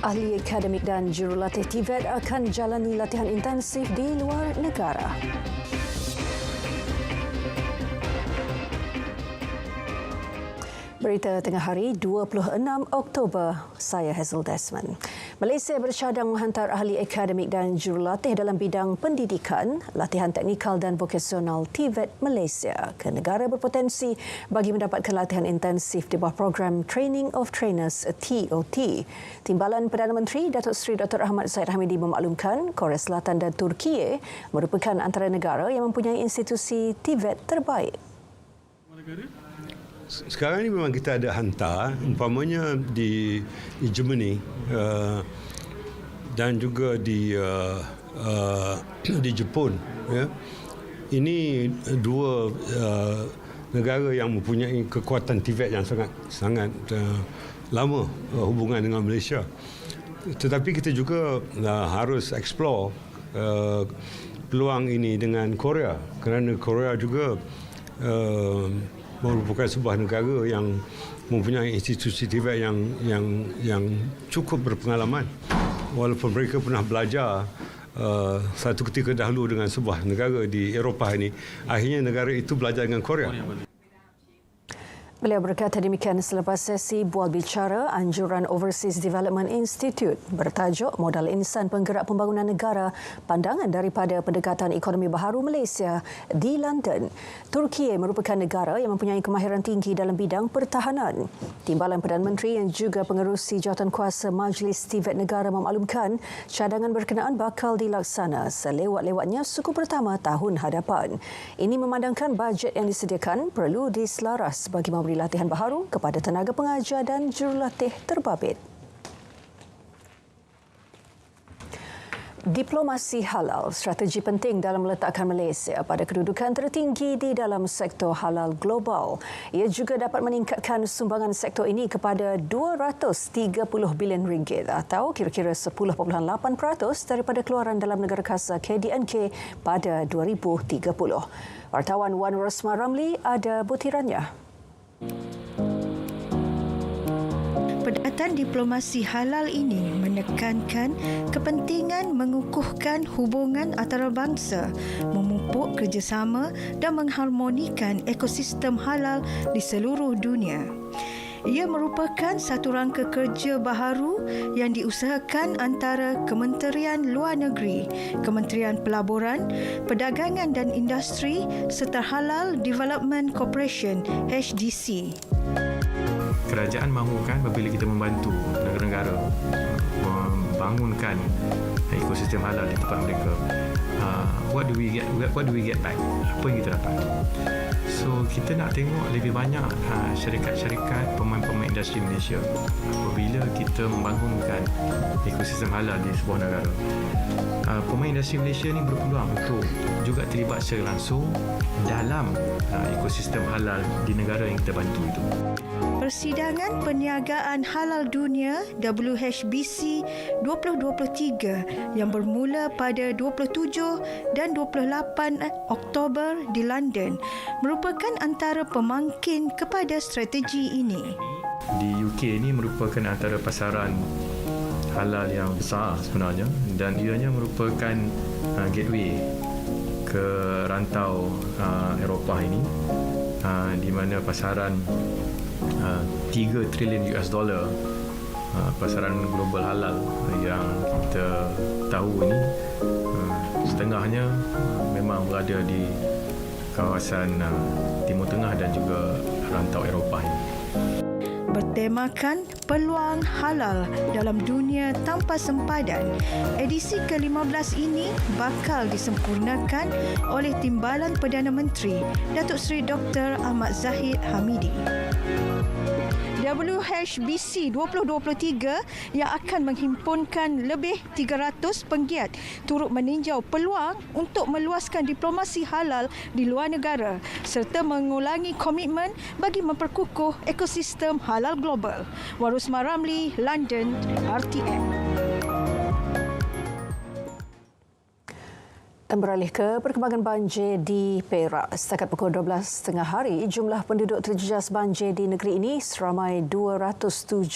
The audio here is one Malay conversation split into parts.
Ahli akademik dan jurulatih TVET akan jalani latihan intensif di luar negara. Berita tengah hari 26 Oktober, saya Hazel Desmond. Malaysia bercadang menghantar ahli akademik dan jurulatih dalam bidang pendidikan, latihan teknikal dan vokasional TVET Malaysia ke negara berpotensi bagi mendapatkan latihan intensif di bawah program Training of Trainers TOT. Timbalan Perdana Menteri Datuk Seri Dr. Ahmad Zahid Hamidi memaklumkan Korea Selatan dan Turkiye merupakan antara negara yang mempunyai institusi TVET terbaik. Sekarang ini memang kita ada hantar, umpamanya di Germany dan juga di Jepun. Ya. Ini dua negara yang mempunyai kekuatan TVET yang sangat lama hubungan dengan Malaysia. Tetapi kita juga harus explore peluang ini dengan Korea, kerana Korea juga merupakan sebuah negara yang mempunyai institusi TVET yang cukup berpengalaman. Walaupun mereka pernah belajar satu ketika dahulu dengan sebuah negara di Eropah ini, akhirnya negara itu belajar dengan Korea. Beliau berkata demikian selepas sesi bual bicara anjuran Overseas Development Institute bertajuk Modal Insan Penggerak Pembangunan Negara, Pandangan daripada Pendekatan Ekonomi Baharu Malaysia di London. Turkiye merupakan negara yang mempunyai kemahiran tinggi dalam bidang pertahanan. Timbalan Perdana Menteri yang juga pengerusi jawatankuasa Majlis TVET Negara memaklumkan cadangan berkenaan bakal dilaksana selewat-lewatnya suku pertama tahun hadapan. Ini memandangkan bajet yang disediakan perlu diselaras bagi memberi latihan baharu kepada tenaga pengajar dan jurulatih terbabit. Diplomasi halal, strategi penting dalam meletakkan Malaysia pada kedudukan tertinggi di dalam sektor halal global. Ia juga dapat meningkatkan sumbangan sektor ini kepada 230 bilion ringgit atau kira-kira 10.8% daripada keluaran dalam negara khasa KDNK pada 2030. Wartawan Wan Rosma Ramli ada butirannya. Pendekatan diplomasi halal ini menekankan kepentingan mengukuhkan hubungan antarabangsa, memupuk kerjasama dan mengharmonikan ekosistem halal di seluruh dunia. Ia merupakan satu rangka kerja baharu yang diusahakan antara Kementerian Luar Negeri, Kementerian Pelaburan, Perdagangan dan Industri serta Halal Development Corporation HDC. Kerajaan mahukan apabila kita membantu negara-negara membangunkan ekosistem halal di tempat mereka, what do we get back? Apa yang kita dapat? So kita nak tengok lebih banyak syarikat-syarikat, pemain-pemain industri Malaysia apabila kita membangunkan ekosistem halal di sebuah negara. Pemain industri Malaysia ni berpeluang untuk juga terlibat secara langsung dalam ekosistem halal di negara yang kita bantu itu. Persidangan Perniagaan Halal Dunia WHBC 2023 yang bermula pada 27 dan 28 Oktober di London merupakan antara pemangkin kepada strategi ini. Di UK ini merupakan antara pasaran halal yang besar sebenarnya dan ianya merupakan gateway ke rantau Eropah ini, di mana pasaran 3 trilion US dollar pasaran global halal yang kita tahu ini, setengahnya memang berada di kawasan Timur Tengah dan juga rantau Eropah ini. Bertemakan peluang halal dalam dunia tanpa sempadan, edisi ke-15 ini bakal disempurnakan oleh Timbalan Perdana Menteri Datuk Seri Dr. Ahmad Zahid Hamidi. WHBC 2023 yang akan menghimpunkan lebih 300 penggiat turut meninjau peluang untuk meluaskan diplomasi halal di luar negara serta mengulangi komitmen bagi memperkukuh ekosistem halal global. Warusma Ramli, London, RTM. Kita beralih ke perkembangan banjir di Perak. Setakat pukul 12.30 hari, jumlah penduduk terjejas banjir di negeri ini seramai 271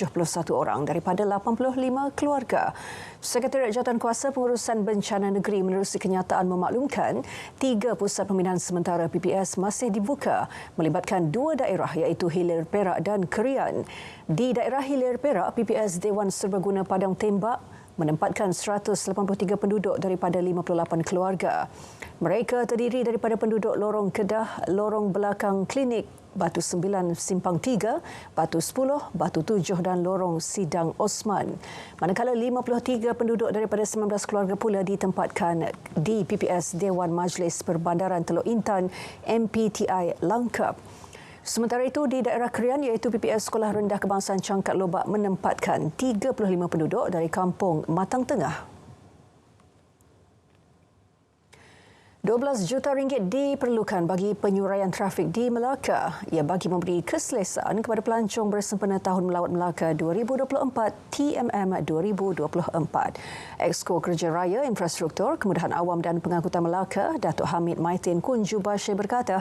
orang daripada 85 keluarga. Sekretariat Jawatankuasa Pengurusan Bencana Negeri menerusi kenyataan memaklumkan 3 pusat pembinaan sementara PPS masih dibuka melibatkan 2 daerah iaitu Hilir Perak dan Kerian. Di daerah Hilir Perak, PPS Dewan Serbaguna Padang Tembak menempatkan 183 penduduk daripada 58 keluarga. Mereka terdiri daripada penduduk Lorong Kedah, Lorong Belakang Klinik, Batu 9 Simpang 3, Batu 10, Batu 7 dan Lorong Sidang Osman. Manakala 53 penduduk daripada 19 keluarga pula ditempatkan di PPS Dewan Majlis Perbandaran Teluk Intan MPTI Langkap. Sementara itu, di daerah Kerian iaitu PPS Sekolah Rendah Kebangsaan Cangkat Lobak menempatkan 35 penduduk dari kampung Matang Tengah. 12 juta ringgit diperlukan bagi penyuraian trafik di Melaka. Ia bagi memberi keselesaan kepada pelancong bersempena Tahun Melawat Melaka 2024 TMM 2024. Exco Kerja Raya Infrastruktur, Kemudahan Awam dan Pengangkutan Melaka, Datuk Hamid Maitin Kunju Bashir berkata,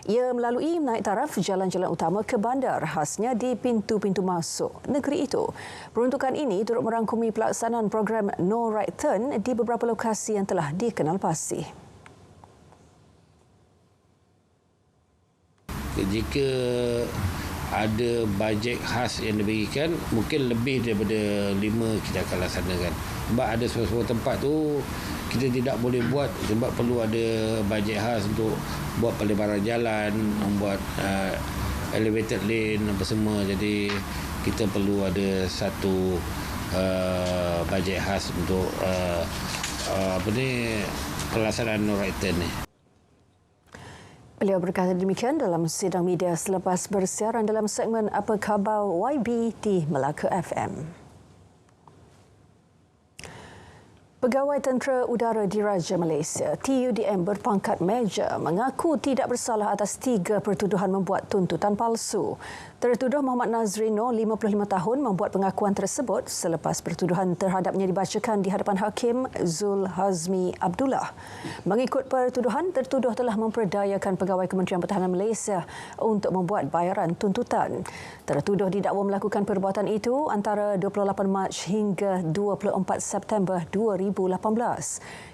ia melalui naik taraf jalan-jalan utama ke bandar, khasnya di pintu-pintu masuk negeri itu. Peruntukan ini turut merangkumi pelaksanaan program No Right Turn di beberapa lokasi yang telah dikenal pasti. Jika ada bajet khas yang diberikan, mungkin lebih daripada 5 kita akan laksanakan. Sebab ada sebuah tempat tu kita tidak boleh buat sebab perlu ada bajet khas untuk buat pelebaran jalan, membuat elevated lane apa semua. Jadi kita perlu ada satu bajet khas untuk pelaksanaan no right turn ni. Beliau berkata demikian dalam sidang media selepas bersiaran dalam segmen Apa Khabar YB di Melaka FM. Pegawai Tentera Udara Diraja Malaysia TUDM berpangkat Meja mengaku tidak bersalah atas 3 pertuduhan membuat tuntutan palsu. Tertuduh Muhammad Nazrino, 55 tahun, membuat pengakuan tersebut selepas pertuduhan terhadapnya dibacakan di hadapan Hakim Zul Hazmi Abdullah. Mengikut pertuduhan, tertuduh telah memperdayakan pegawai Kementerian Pertahanan Malaysia untuk membuat bayaran tuntutan. Tertuduh didakwa melakukan perbuatan itu antara 28 Mac hingga 24 September 2018.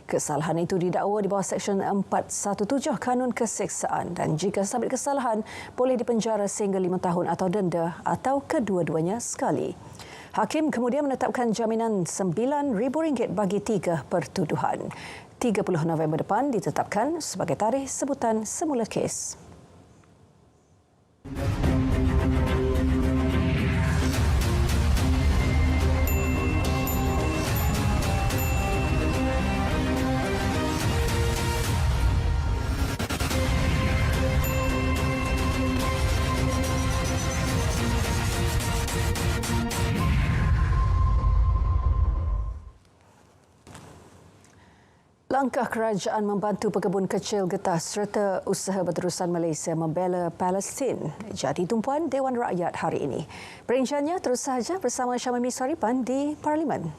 Kesalahan itu didakwa di bawah Seksyen 417 Kanun Keseksaan dan jika sabit kesalahan boleh dipenjara sehingga 5 tahun atau denda atau kedua-duanya sekali. Hakim kemudian menetapkan jaminan RM9,000 bagi 3 pertuduhan. 30 November depan ditetapkan sebagai tarikh sebutan semula kes. Langkah kerajaan membantu pekebun kecil getah serta usaha berterusan Malaysia membela Palestin jadi tumpuan Dewan Rakyat hari ini. Perinciannya terus sahaja bersama Syamimi Saripan di Parlimen.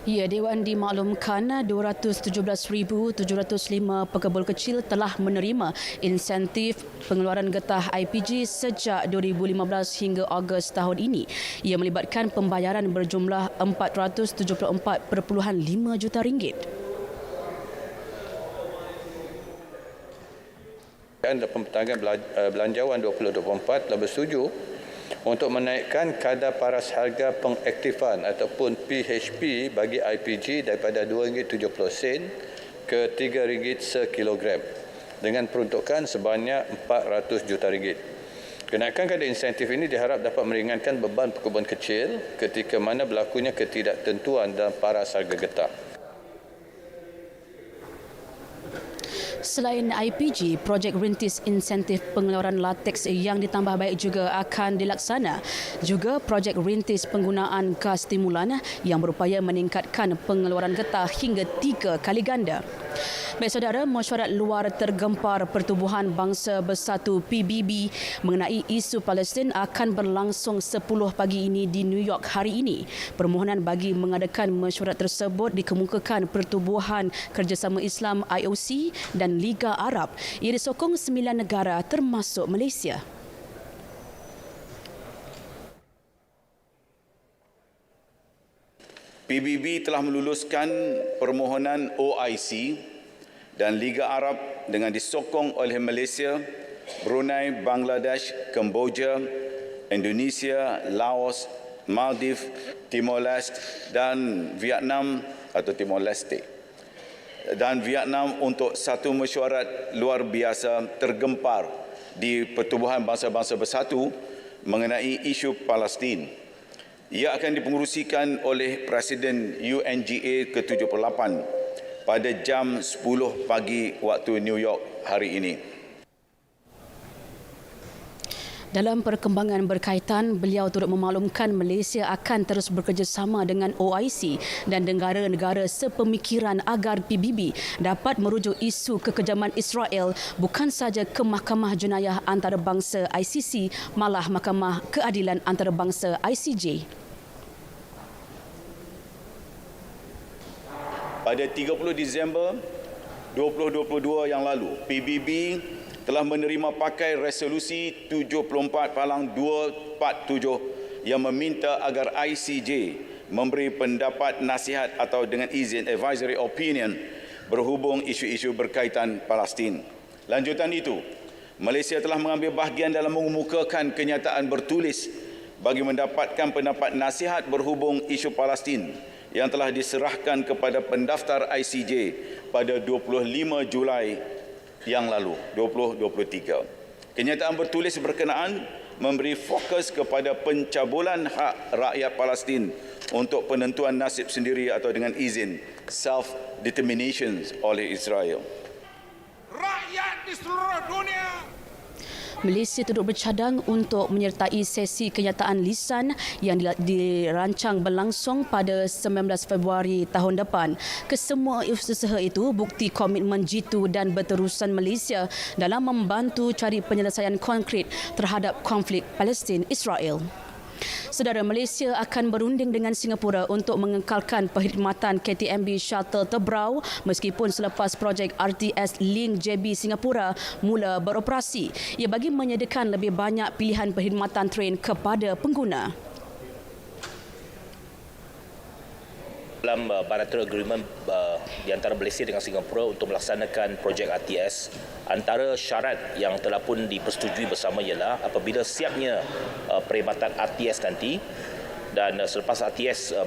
Ya, Dewan dimaklumkan 217,705 pekebun kecil telah menerima insentif pengeluaran getah IPG sejak 2015 hingga Ogos tahun ini. Ia melibatkan pembayaran berjumlah RM474.5 juta. Dan Pembentangan Belanjawan 2024 telah bersetuju untuk menaikkan kadar paras harga pengaktifan ataupun PHP bagi IPG daripada RM2.70 ke RM3 sekilogram dengan peruntukan sebanyak RM400 juta. Kenaikan kadar insentif ini diharap dapat meringankan beban pekebun kecil ketika mana berlakunya ketidaktentuan dalam paras harga getah. Selain IPG, projek rintis insentif pengeluaran lateks yang ditambah baik juga akan dilaksana. Juga projek rintis penggunaan gas stimulan yang berupaya meningkatkan pengeluaran getah hingga 3 kali ganda. Baik saudara, mesyuarat luar tergempar Pertubuhan Bangsa Bersatu PBB mengenai isu Palestin akan berlangsung 10 pagi ini di New York hari ini. Permohonan bagi mengadakan mesyuarat tersebut dikemukakan Pertubuhan Kerjasama Islam IOC dan Liga Arab. Ia disokong 9 negara termasuk Malaysia. PBB telah meluluskan permohonan OIC dan Liga Arab dengan disokong oleh Malaysia, Brunei, Bangladesh, Kemboja, Indonesia, Laos, Maldives, Timor-Leste dan Vietnam atau Timor-Leste. Dan Vietnam untuk satu mesyuarat luar biasa tergempar di Pertubuhan Bangsa-Bangsa Bersatu mengenai isu Palestin. Ia akan dipengerusikan oleh Presiden UNGA ke-78 pada jam 10 pagi waktu New York hari ini. Dalam perkembangan berkaitan, beliau turut memaklumkan Malaysia akan terus bekerjasama dengan OIC dan negara-negara sepemikiran agar PBB dapat merujuk isu kekejaman Israel bukan sahaja ke Mahkamah Jenayah Antarabangsa ICC, malah Mahkamah Keadilan Antarabangsa ICJ. Pada 30 Disember 2022 yang lalu, PBB telah menerima pakai resolusi 74/247 yang meminta agar ICJ memberi pendapat nasihat atau dengan izin advisory opinion berhubung isu-isu berkaitan Palestin. Lanjutan itu, Malaysia telah mengambil bahagian dalam mengemukakan kenyataan bertulis bagi mendapatkan pendapat nasihat berhubung isu Palestin yang telah diserahkan kepada pendaftar ICJ pada 25 Julai yang lalu, 2023. Kenyataan bertulis berkenaan memberi fokus kepada pencabulan hak rakyat Palestin untuk penentuan nasib sendiri atau dengan izin self-determination oleh Israel. Rakyat di seluruh dunia Malaysia turut bercadang untuk menyertai sesi kenyataan lisan yang dirancang berlangsung pada 19 Februari tahun depan. Kesemua usaha itu bukti komitmen jitu dan berterusan Malaysia dalam membantu cari penyelesaian konkret terhadap konflik Palestin-Israel. Saudara, Malaysia akan berunding dengan Singapura untuk mengekalkan perkhidmatan KTMB Shuttle Tebrau meskipun selepas projek RTS Link JB Singapura mula beroperasi. Ia bagi menyediakan lebih banyak pilihan perkhidmatan train kepada pengguna. Dalam bilateral agreement di antara Malaysia dengan Singapura untuk melaksanakan projek RTS, antara syarat yang telah pun dipersetujui bersama ialah apabila siapnya perkhidmatan RTS nanti dan selepas RTS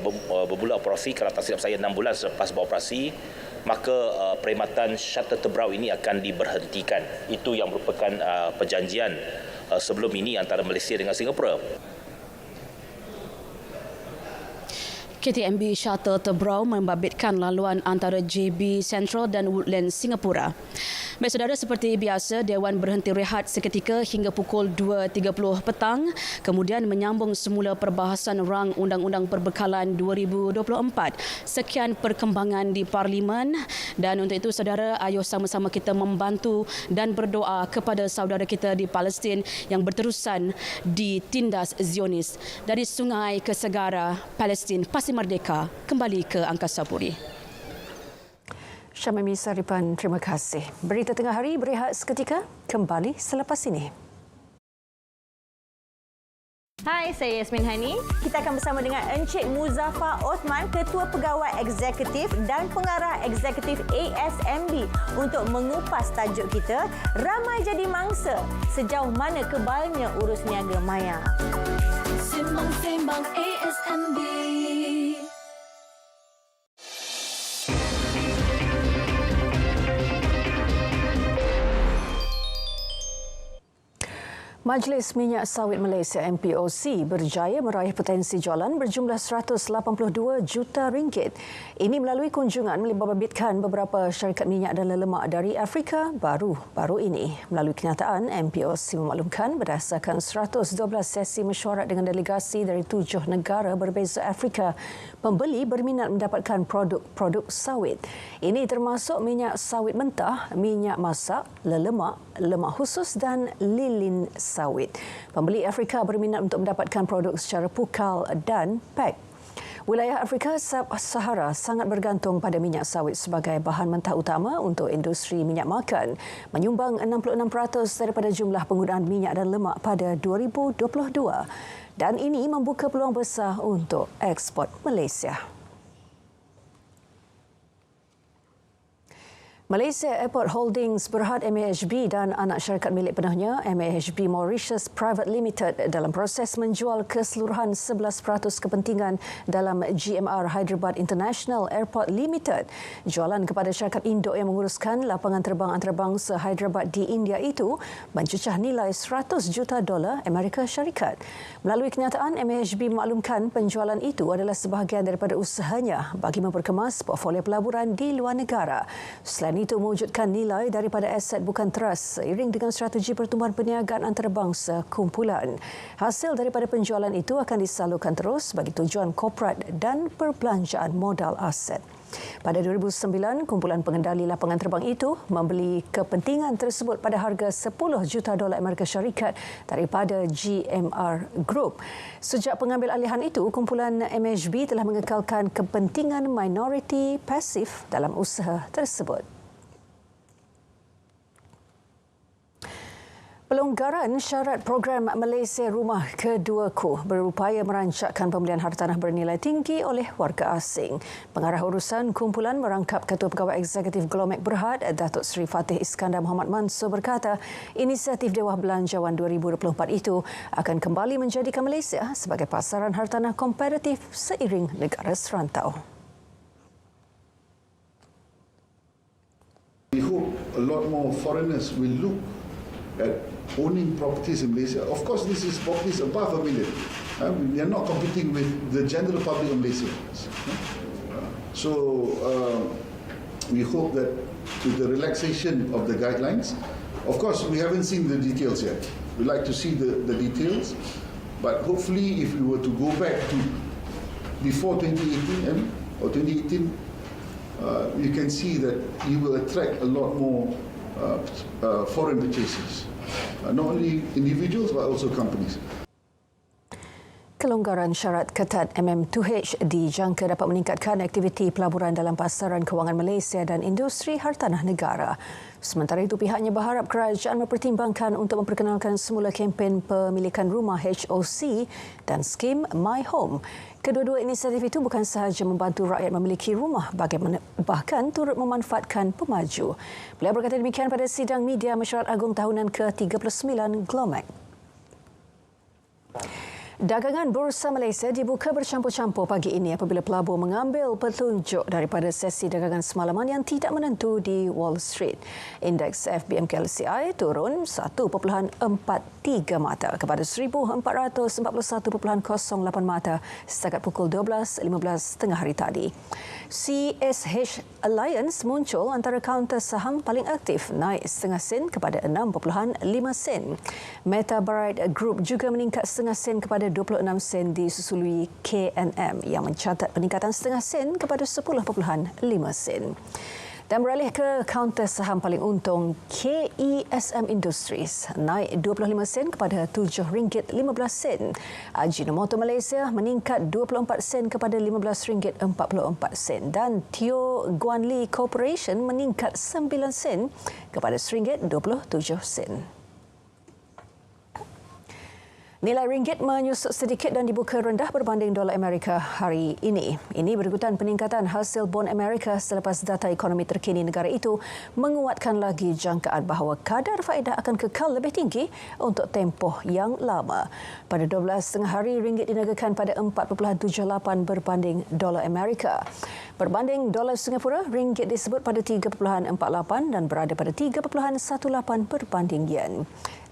bermula operasi, kalau tak silap saya 6 bulan selepas beroperasi, maka perkhidmatan shuttle Tebrau ini akan diberhentikan. Itu yang merupakan perjanjian sebelum ini antara Malaysia dengan Singapura. KTMB Shuttle Tebrau membabitkan laluan antara JB Central dan Woodlands Singapura. Baik saudara, seperti biasa, Dewan berhenti rehat seketika hingga pukul 2.30 petang, kemudian menyambung semula perbahasan rang Undang-Undang Perbekalan 2024. Sekian perkembangan di Parlimen, dan untuk itu saudara, ayo sama-sama kita membantu dan berdoa kepada saudara kita di Palestin yang berterusan ditindas Zionis. Dari sungai ke segara, Palestin pasti merdeka, kembali ke Angkasa Puri. Syamimi Saripan, terima kasih. Berita tengah hari berehat seketika, kembali selepas ini. Hai, saya Yasmin Hani. Kita akan bersama dengan Encik Muzaffar Osman, Ketua Pegawai Eksekutif dan Pengarah Eksekutif ASMB untuk mengupas tajuk kita, Ramai Jadi Mangsa, sejauh mana kebalnya urus niaga maya. Sembang-sembang ASMB. Majlis Minyak Sawit Malaysia MPOC berjaya meraih potensi jualan berjumlah 182 juta ringgit. Ini melalui kunjungan melibatkan beberapa syarikat minyak dan lelemak dari Afrika baru ini. Melalui kenyataan, MPOC memaklumkan berdasarkan 112 sesi mesyuarat dengan delegasi dari 7 negara berbeza Afrika, pembeli berminat mendapatkan produk sawit. Ini termasuk minyak sawit mentah, minyak masak, lelemak, lemak khusus dan lilin sawit. Pembeli Afrika berminat untuk mendapatkan produk secara pukal dan pak. Wilayah Afrika Sub-Sahara sangat bergantung pada minyak sawit sebagai bahan mentah utama untuk industri minyak makan, menyumbang 66% daripada jumlah penggunaan minyak dan lemak pada 2022. Dan ini membuka peluang besar untuk ekspor Malaysia. Malaysia Airport Holdings Berhad MAHB dan anak syarikat milik penuhnya MAHB Mauritius Private Limited dalam proses menjual keseluruhan 11% kepentingan dalam GMR Hyderabad International Airport Limited. Jualan kepada syarikat induk yang menguruskan lapangan terbang antarabangsa Hyderabad di India itu mencecah nilai $100 juta Amerika Syarikat. Melalui kenyataan, MAHB memaklumkan penjualan itu adalah sebahagian daripada usahanya bagi memperkemas portfolio pelaburan di luar negara. Selain itu mewujudkan nilai daripada aset bukan trust seiring dengan strategi pertumbuhan perniagaan antarabangsa kumpulan. Hasil daripada penjualan itu akan disalurkan terus bagi tujuan korporat dan perbelanjaan modal aset. Pada 2009, kumpulan pengendali lapangan terbang itu membeli kepentingan tersebut pada harga $10 juta Amerika Syarikat daripada GMR Group. Sejak pengambil alihan itu, kumpulan MAHB telah mengekalkan kepentingan minoriti pasif dalam usaha tersebut. Pelonggaran syarat program Malaysia Rumah Keduaku berupaya merancakkan pembelian hartanah bernilai tinggi oleh warga asing. Pengarah urusan kumpulan merangkap Ketua Pegawai Eksekutif Glomek Berhad, Datuk Seri Fatih Iskandar Muhammad Mansur berkata, inisiatif Dewan Belanjawan 2024 itu akan kembali menjadikan Malaysia sebagai pasaran hartanah kompetitif seiring negara serantau. We hope a lot more foreigners will look at owning properties in Malaysia. Of course, this is properties above $1 million. We are not competing with the general public of Malaysia. So we hope that with the relaxation of the guidelines, of course, we haven't seen the details yet. We'd like to see the details, but hopefully if we were to go back to before 2018 or 2018, you can see that you will attract a lot more foreign purchasers, not only individuals but also companies. Kelonggaran syarat ketat MM2H dijangka dapat meningkatkan aktiviti pelaburan dalam pasaran kewangan Malaysia dan industri hartanah negara. Sementara itu, pihaknya berharap kerajaan mempertimbangkan untuk memperkenalkan semula kempen pemilikan rumah HOC dan skim My Home. Kedua-dua inisiatif itu bukan sahaja membantu rakyat memiliki rumah, bahkan turut memanfaatkan pemaju. Beliau berkata demikian pada sidang media mesyuarat agung tahunan ke-39 Glomek. Dagangan Bursa Malaysia dibuka bercampur-campur pagi ini apabila pelabur mengambil petunjuk daripada sesi dagangan semalaman yang tidak menentu di Wall Street. Indeks FBMK-LCI turun 1.43 mata kepada 1,441.08 mata setakat pukul 12.15 tengah hari tadi. CSH Alliance muncul antara kaunter saham paling aktif, naik setengah sen kepada 6.5 sen. Metabrite Group juga meningkat setengah sen kepada 26 sen disusuli KNM yang mencatat peningkatan setengah sen kepada 10.5 sen. Dan beralih ke kaunter saham paling untung, KESM Industries naik 25 sen kepada RM7.15. Ajinomoto Malaysia meningkat 24 sen kepada RM15.44 dan Teo Guanli Corporation meningkat 9 sen kepada RM1.27. Nilai ringgit menyusut sedikit dan dibuka rendah berbanding dolar Amerika hari ini. Ini berikutan peningkatan hasil bon Amerika selepas data ekonomi terkini negara itu menguatkan lagi jangkaan bahawa kadar faedah akan kekal lebih tinggi untuk tempoh yang lama. Pada 12 tengah hari, ringgit diniagakan pada 4.78 berbanding dolar Amerika. Berbanding dolar Singapura, ringgit disebut pada 3.48 dan berada pada 3.18 berbanding yen.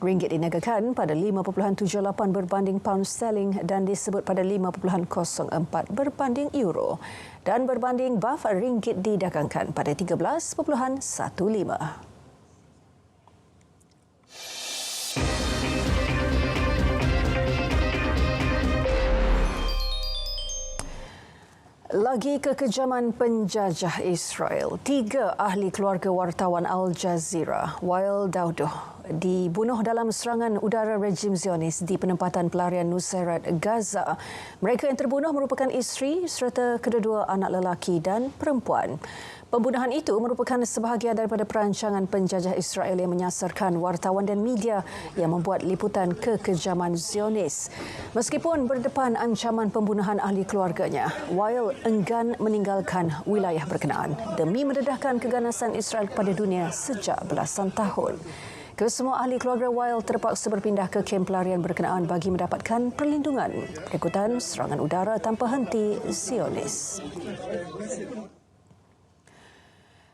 Ringgit diniagakan pada 5.78 berbanding pound sterling dan disebut pada 5.04 berbanding euro. Dan berbanding BAF, ringgit didagangkan pada 13.15. Lagi kekejaman penjajah Israel. 3 ahli keluarga wartawan Al Jazeera, Wael Daudoh, dibunuh dalam serangan udara rejim Zionis di penempatan pelarian Nusairat Gaza. Mereka yang terbunuh merupakan isteri serta kedua-dua anak lelaki dan perempuan. Pembunuhan itu merupakan sebahagian daripada perancangan penjajah Israel yang menyasarkan wartawan dan media yang membuat liputan kekejaman Zionis. Meskipun berdepan ancaman pembunuhan ahli keluarganya, Wael enggan meninggalkan wilayah berkenaan demi mendedahkan keganasan Israel kepada dunia sejak belasan tahun. Kesemua ahli keluarga Wael terpaksa berpindah ke kem pelarian berkenaan bagi mendapatkan perlindungan berikutan serangan udara tanpa henti Zionis.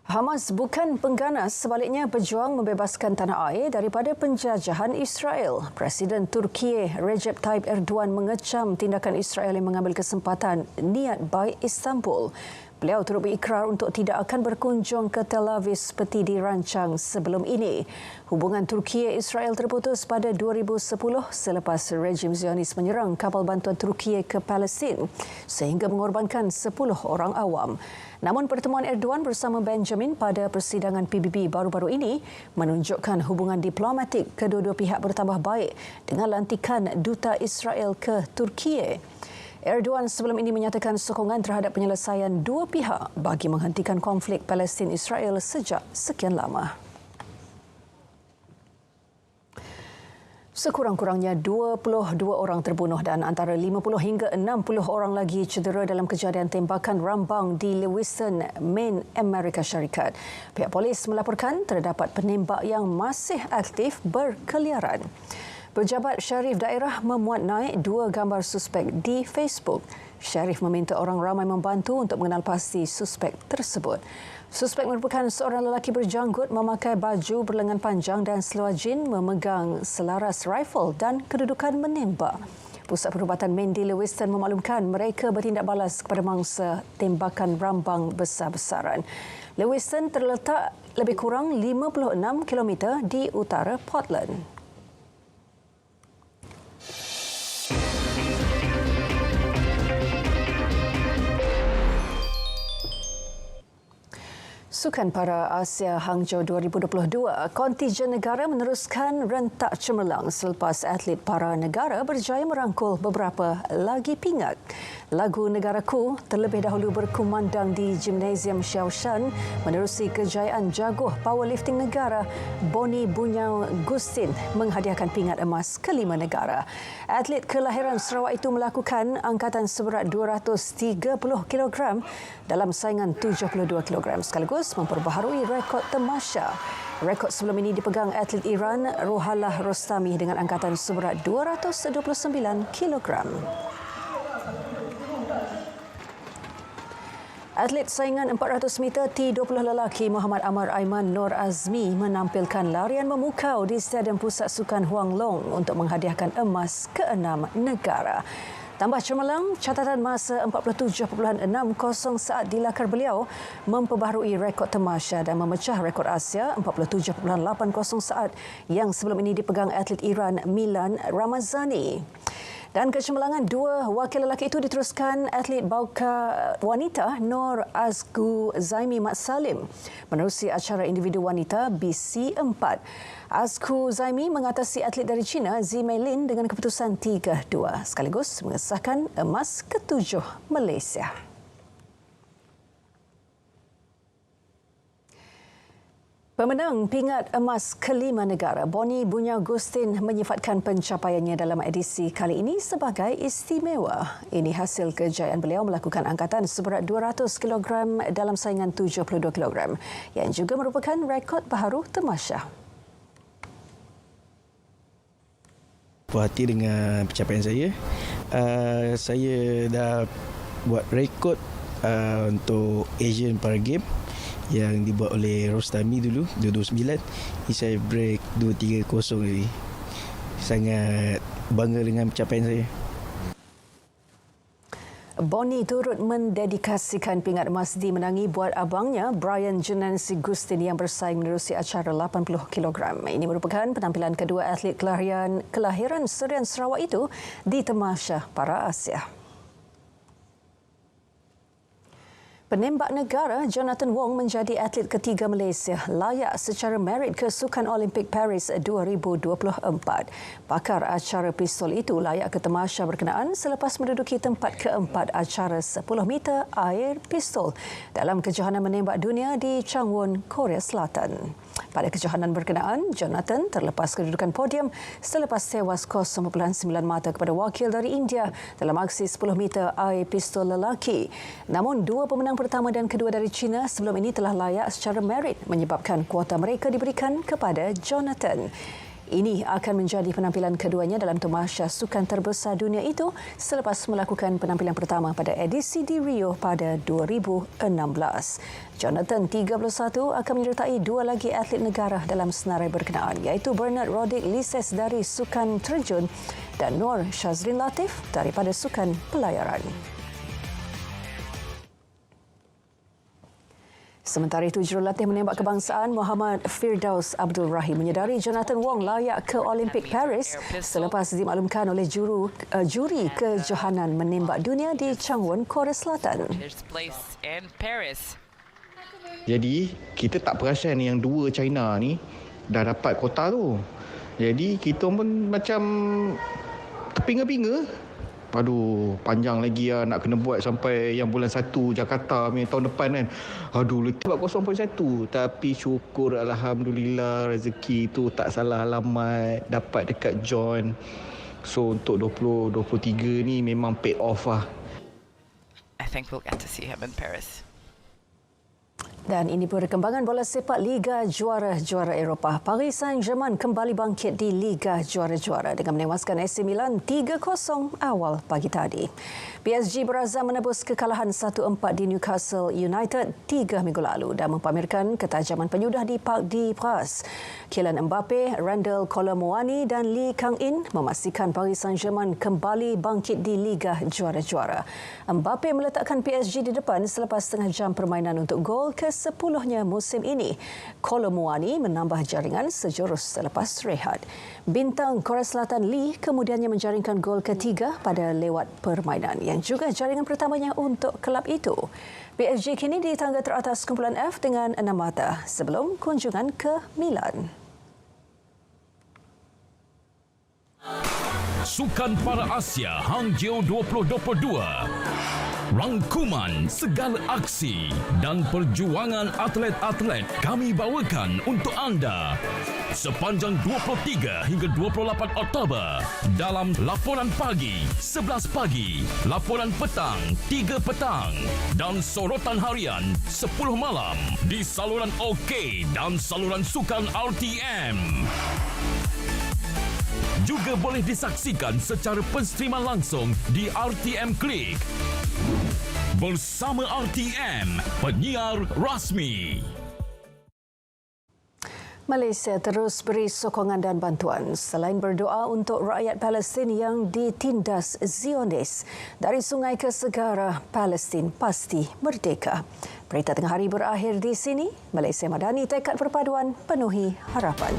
Hamas bukan pengganas, sebaliknya berjuang membebaskan tanah air daripada penjajahan Israel. Presiden Turki Recep Tayyip Erdogan mengecam tindakan Israel yang mengambil kesempatan niat baik Istanbul. Beliau turut berikrar untuk tidak akan berkunjung ke Tel Aviv seperti dirancang sebelum ini. Hubungan Turki-Israel terputus pada 2010 selepas rejim Zionis menyerang kapal bantuan Turki ke Palestin sehingga mengorbankan 10 orang awam. Namun pertemuan Erdogan bersama Benjamin pada persidangan PBB baru-baru ini menunjukkan hubungan diplomatik kedua-dua pihak bertambah baik dengan lantikan duta Israel ke Turki. Erdogan sebelum ini menyatakan sokongan terhadap penyelesaian dua pihak bagi menghentikan konflik Palestin-Israel sejak sekian lama. Sekurang-kurangnya 22 orang terbunuh dan antara 50 hingga 60 orang lagi cedera dalam kejadian tembakan rambang di Lewiston, Maine, Amerika Syarikat. Pihak polis melaporkan terdapat penembak yang masih aktif berkeliaran. Pejabat Syarif Daerah memuat naik 2 gambar suspek di Facebook. Syarif meminta orang ramai membantu untuk mengenal pasti suspek tersebut. Suspek merupakan seorang lelaki berjanggut memakai baju berlengan panjang dan seluar jin, memegang selaras rifle dan kedudukan menembak. Pusat Perubatan Maine di Lewiston memaklumkan mereka bertindak balas kepada mangsa tembakan rambang besar-besaran. Lewiston terletak lebih kurang 56 km di utara Portland. Sukan Para Asia Hangzhou 2022, kontijen negara meneruskan rentak cemerlang selepas atlet para negara berjaya merangkul beberapa lagi pingat. Lagu Negaraku terlebih dahulu berkumandang di Gimnasium Xiaoshan menerusi kejayaan jaguh powerlifting negara Boni Bunyau Gustin menghadiahkan pingat emas ke-5 negara. Atlet kelahiran Sarawak itu melakukan angkatan seberat 230 kg dalam saingan 72 kg sekaligus memperbaharui rekod tamasya. Rekod sebelum ini dipegang atlet Iran Rohallah Rostami dengan angkatan seberat 229 kg. Atlet saingan 400 meter T20 lelaki Muhammad Amar Aiman Nur Azmi menampilkan larian memukau di Stadium Pusat Sukan Huang Long untuk menghadiahkan emas ke-6 negara. Tambah cemerlang, catatan masa 47.60 saat di lakar beliau memperbaharui rekod tamasya dan memecah rekod Asia 47.80 saat yang sebelum ini dipegang atlet Iran Milan Ramazani. Dan kecemerlangan dua wakil lelaki itu diteruskan atlet bauka wanita Nur Azgu Zaimi Mat Salim menerusi acara individu wanita BC4. Azgu Zaimi mengatasi atlet dari China Zi Meilin dengan keputusan 3-2 sekaligus mengesahkan emas ke-7 Malaysia. Pemenang pingat emas ke-5 negara, Boni Bunyau Gustin menyifatkan pencapaiannya dalam edisi kali ini sebagai istimewa. Ini hasil kejayaan beliau melakukan angkatan seberat 200 kg dalam saingan 72 kg yang juga merupakan rekod baharu tamasya. Puas hati dengan pencapaian saya. Saya dah buat rekod untuk Asian Para Games yang dibuat oleh Rostami dulu 229. Ini saya break 230 tadi. sangat bangga dengan pencapaian saya. Bonnie turut mendedikasikan pingat emas dimenangi buat abangnya Brian Junansi Gustin yang bersaing menerusi acara 80 kg. Ini merupakan penampilan kedua atlet kelahiran Serian Sarawak itu di Tamasya Para Asia. Penembak negara Jonathan Wong menjadi atlet ketiga Malaysia layak secara merit ke Sukan Olimpik Paris 2024. Pakar acara pistol itu layak ke tamasya berkenaan selepas menduduki tempat keempat acara 10 meter air pistol dalam kejohanan menembak dunia di Changwon, Korea Selatan. Pada kejohanan berkenaan, Jonathan terlepas kedudukan podium selepas tewas 0.9 mata kepada wakil dari India dalam aksi 10 meter air pistol lelaki. Namun, dua pemenang pertama dan kedua dari China sebelum ini telah layak secara merit menyebabkan kuota mereka diberikan kepada Jonathan. Ini akan menjadi penampilan keduanya dalam tamasya sukan terbesar dunia itu selepas melakukan penampilan pertama pada edisi di Rio pada 2016. Jonathan 31 akan menyertai dua lagi atlet negara dalam senarai berkenaan iaitu Bernard Roddick Lises dari sukan terjun dan Nur Shazrin Latif daripada sukan pelayaran. Sementara itu, jurulatih menembak kebangsaan Muhammad Firdaus Abdul Rahim menyedari Jonathan Wong layak ke Olimpik Paris selepas dimaklumkan oleh juri kejohanan menembak dunia di Changwon, Korea Selatan. Jadi, kita tak perasan yang dua China ni dah dapat kota tu. Jadi, kita pun macam terpinga-pinga. Aduh, panjang lagi lah nak kena buat sampai yang bulan 1 Jakarta tahun depan kan. Aduh, letih buat 0.1. Tapi syukur Alhamdulillah rezeki tu tak salah alamat. Dapat dekat John. So, untuk 2023 ni memang pay off lah. I think we'll get to see him in Paris. Dan ini perkembangan bola sepak Liga Juara-Juara Eropah. Paris Saint-Germain kembali bangkit di Liga Juara-Juara dengan menewaskan AC Milan 3-0 awal pagi tadi. PSG berazam menebus kekalahan 1-4 di Newcastle United 3 minggu lalu dan mempamerkan ketajaman penyudah di Parc des Princes. Kylian Mbappe, Randal Kolo Muani dan Lee Kang-in memastikan Paris Saint-Germain kembali bangkit di Liga Juara-Juara. Mbappe meletakkan PSG di depan selepas setengah jam permainan untuk gol ke-10-nya musim ini. Kolo Muani menambah jaringan sejurus selepas rehat. Bintang Korea Selatan Lee kemudiannya menjaringkan gol ketiga pada lewat permainan yang juga jaringan pertamanya untuk kelab itu. PSG kini di tangga teratas kumpulan F dengan 6 mata sebelum kunjungan ke Milan. Sukan Para Asia Hangzhou 2022. Rangkuman segala aksi dan perjuangan atlet-atlet kami bawakan untuk anda sepanjang 23 hingga 28 Oktober dalam Laporan Pagi, 11 pagi, Laporan Petang, 3 petang dan Sorotan Harian 10 malam di saluran OK dan saluran sukan RTM. Juga boleh disaksikan secara penstriman langsung di RTM Klik. Bersama RTM, penyiar rasmi. Malaysia terus beri sokongan dan bantuan selain berdoa untuk rakyat Palestin yang ditindas Zionis. Dari sungai ke segara, Palestin pasti merdeka. Berita tengah hari berakhir di sini. Malaysia Madani tekad perpaduan penuhi harapan.